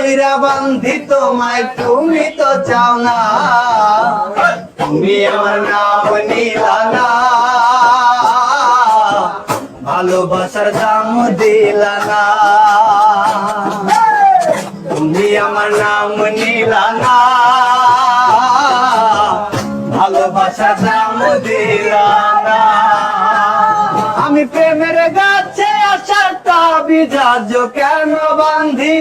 কইরা বান্ধি তোমায়, তুমি তো চাও না। তুমি আমার নাম নিলা না, ভালোবাসার দাম দিলা না। তুমি আমার নাম নিলা না, ভালোবাসার দাম দিলা না। আমি প্রেমের গাছে আসার তাবিজ কেন বান্ধি,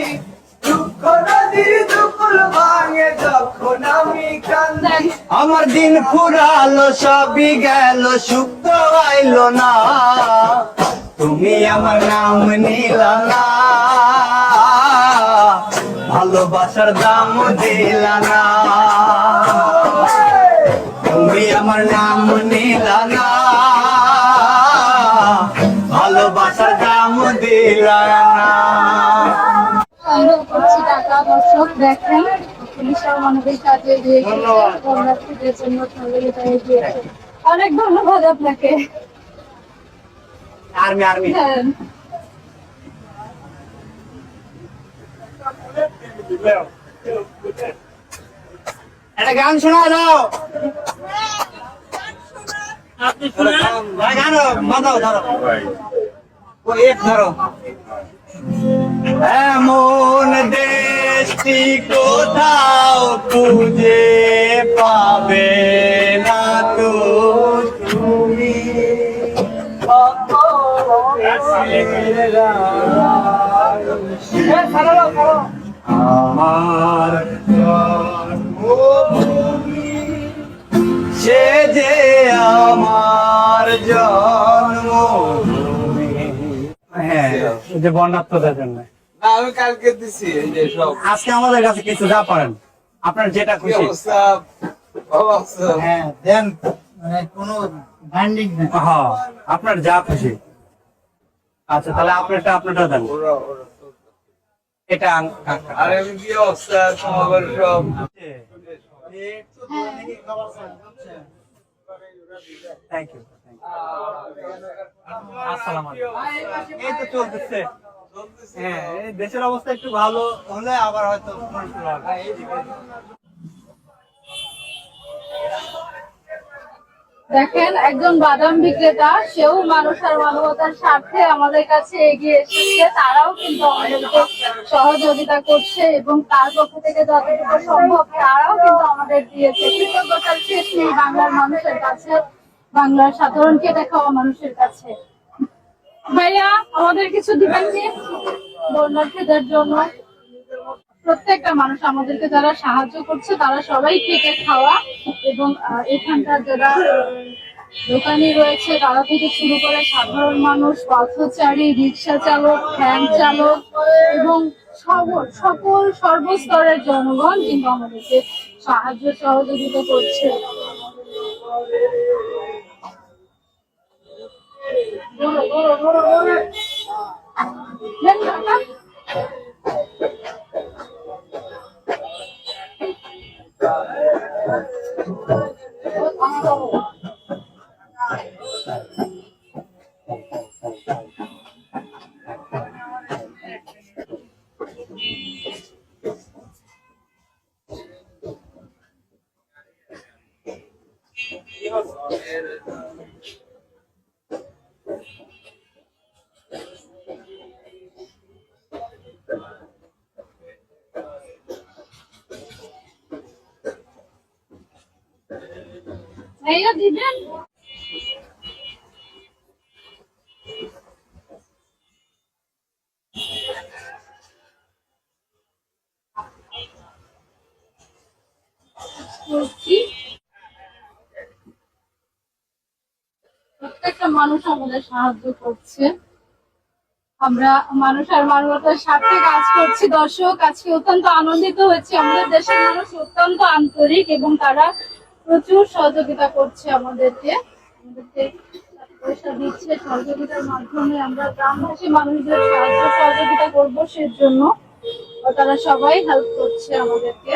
দুঃখ নদীর দুকুল ভাঙে যখন আমি কান্দি। আমার দিন ফুরালো সবই গেল, সুখ তো আইলো না। তুমি আমার নাম নিলা না, ভালোবাসার দাম দিলা না। তুমি আমার নাম নিলা না, ভালোবাসার দাম দিলা না। সংগ্রহ করছি টাকা। দর্শক দেখেন পুলিশের মানবিক কাজে এগিয়েছে, শরণার্থীদের জন্য সহযোগিতা এগিয়েছে। অনেক ধন্যবাদ আপনাকে। আর্মি আর্মি হ্যাঁ। একটা গান শোনা দাও। আপনি গান বাজাও, ধরো ওই এক ধরো। এমন দেশটি কোথাও খুঁজে পাবে না তো তুমি, আমার জন্মভূমি, সে যে আমার জন্মভূমি। হ্যাঁ, যে বন্যার্থদের জন্য আমি কালকে দিছি এই যে সব। আজকে আমাদের কাছে কিছু যা পারেন, আপনার যেটা কি খুশি। অবস্থা? অবস্থা। হ্যাঁ দেন, মানে কোনো ব্যান্ডিং নেই। হ্যাঁ, আপনার যা খুশি। আচ্ছা তাহলে আপনারটা দেন। এটা আর আমি কি অবস্থা তোমার সব? Thank you. আসসালামু আলাইকুম। এই তো চলতেছে। হ্যাঁ, এই দেশের অবস্থা একটু ভালো হলে আবার হয়তো শুরু হবে। দেখেন একজন বাদাম বিক্রেতা, সেও মানুষ আর মানবতার স্বার্থে আমাদের কাছে এগিয়ে এসেছে। তারাও কিন্তু আমাদেরকে সহযোগিতা করছে এবং তার পক্ষ থেকে যতটুকু সম্ভব তারাও কিন্তু আমাদের দিয়েছে। কৃতজ্ঞতার শেষ নেই বাংলার মানুষের কাছে, বাংলার সাধারণ খেটে খাওয়া মানুষের কাছে। ভাইয়া আমাদের কিছু দিবেন কি বন্যার্থীদের জন্য? প্রত্যেকটা মানুষ আমাদেরকে যারা সাহায্য করছে তারা সবাই খেটে খাওয়া, এবং এখানকার যারা দোকানি রয়েছে তারা থেকে শুরু করে সাধারণ মানুষ, পথচারী, রিক্সা চালক, ভ্যান চালক এবং সকল সর্বস্তরের জনগণ কিন্তু আমাদেরকে সাহায্য সহযোগিতা করছে। ভাইয়া দিবেন? প্রত্যেকটা মানুষ আমাদের সাহায্য করছে। আমরা মানুষ আর মানবতার স্বার্থে কাজ করছি। দর্শক, আজকে অত্যন্ত আনন্দিত হয়েছি। আমাদের দেশের মানুষ অত্যন্ত আন্তরিক এবং তারা প্রচুর সহযোগিতা করছে আমাদেরকে পয়সা দিচ্ছে। সহযোগিতার মাধ্যমে আমরা গ্রামবাসী মানুষদের সাহায্য সহযোগিতা করবো, সেজন্য তারা সবাই হেল্প করছে আমাদেরকে।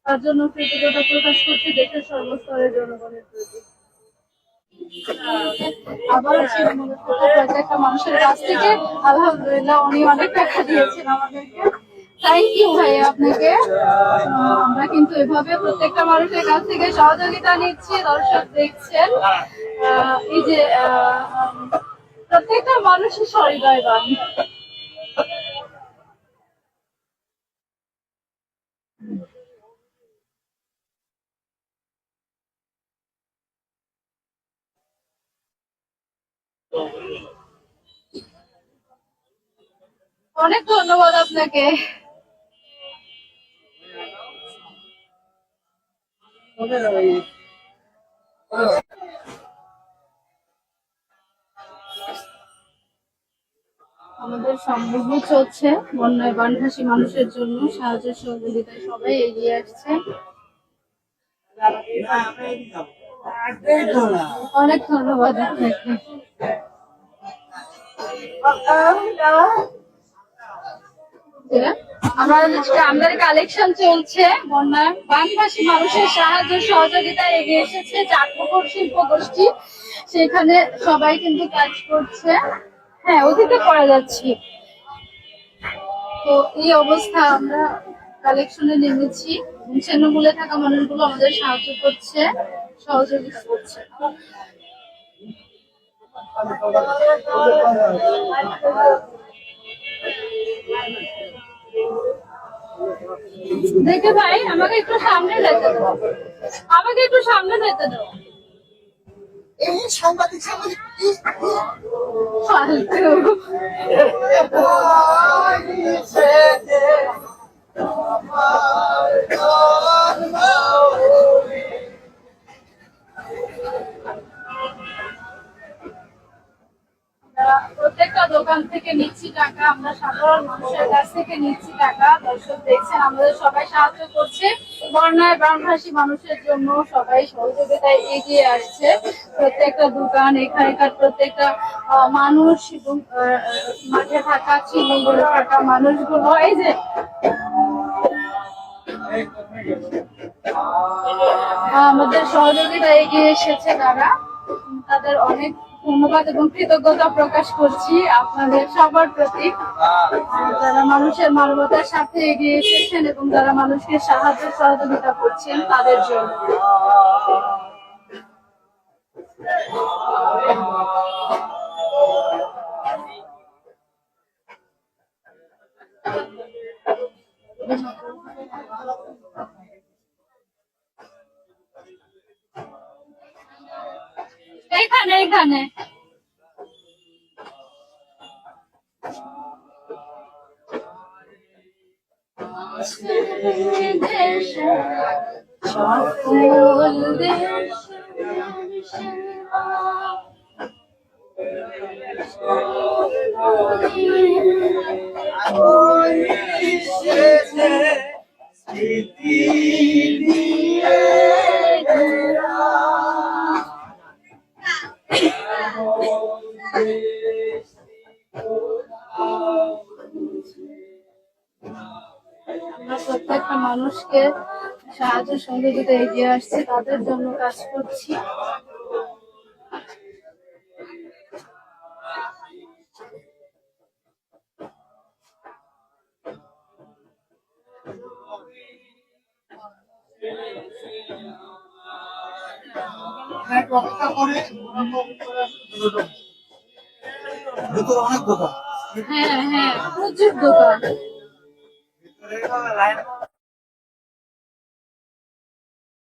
তার জন্য কৃতজ্ঞতা প্রকাশ করছি দেশের সর্বস্তরের জনগণের প্রতি। আবার প্রত্যেকটা মানুষের কাছ থেকে আলহামদুলিল্লাহ উনি অনেক টাকা দিয়েছেন আমাদেরকে। থ্যাংক ইউ ভাই আপনাকে। আমরা কিন্তু এভাবে প্রত্যেকটা মানুষের কাছ থেকে সহযোগিতা নিচ্ছি, দর্শক দেখছেন। এই যে প্রত্যেকটা মানুষই সহৃদয়বান। অনেক ধন্যবাদ আপনাকে। আমাদের সম্মুখ চলছে বন্যায় বানভাসী মানুষের জন্য সাহায্য সহযোগিতায় সবাই এগিয়ে আসছে। অনেক ধন্যবাদ আপনাকে। আমাদের কালেকশন চলছে, বন্যায় বানভাসী মানুষের সাহায্য সহযোগিতায় এগিয়ে এসেছে চাটমোহর শিল্প গোষ্ঠী, সেখানে সবাই কিন্তু কাজ করছে। হ্যাঁ, অতীতে পড়ে যাচ্ছি। তো এই অবস্থা, আমরা কালেকশনে নেমেছি, ছিন্নমূলে থাকা মানুষগুলো আমাদের সাহায্য করছে, সহযোগিতা করছে। দেখে ভাই, আমাকে একটু সামনে যেতে দাও, আমাকে একটু সামনে যেতে দাও। সাংবাদিক ফালতু। প্রত্যেকটা দোকান থেকে নিচ্ছি টাকা, আমরা সাধারণ মানুষের কাছ থেকে নিচ্ছি টাকা। দর্শক দেখছেন, আমাদের সবাই সাহায্য করছে, বন্যায় বানভাসী মানুষের জন্য সবাই সহযোগিতায় এগিয়ে আসছে। প্রত্যেকটা দোকান, এখানকার প্রত্যেকটা মানুষ এবং মাঠে থাকা ছিন্নমূলে থাকা মানুষগুলো, এই যে আমাদের সহযোগিতায় এগিয়ে এসেছে তারা, তাদের অনেক ধন্যবাদ এবং কৃতজ্ঞতা প্রকাশ করছি আপনাদের সবার প্রতি, যারা মানুষের মানবতার সাথে এগিয়ে এসেছেন এবং যারা মানুষকে সাহায্য সহযোগিতা করছেন তাদের জন্য। এখানে এখানে আমরা প্রত্যেকটা মানুষকে সাহায্য সহযোগিতা এগিয়ে আসছে, তাদের জন্য কাজ করছি। অনেক দোকান, হ্যাঁ হ্যাঁ, প্রচুর দোকান।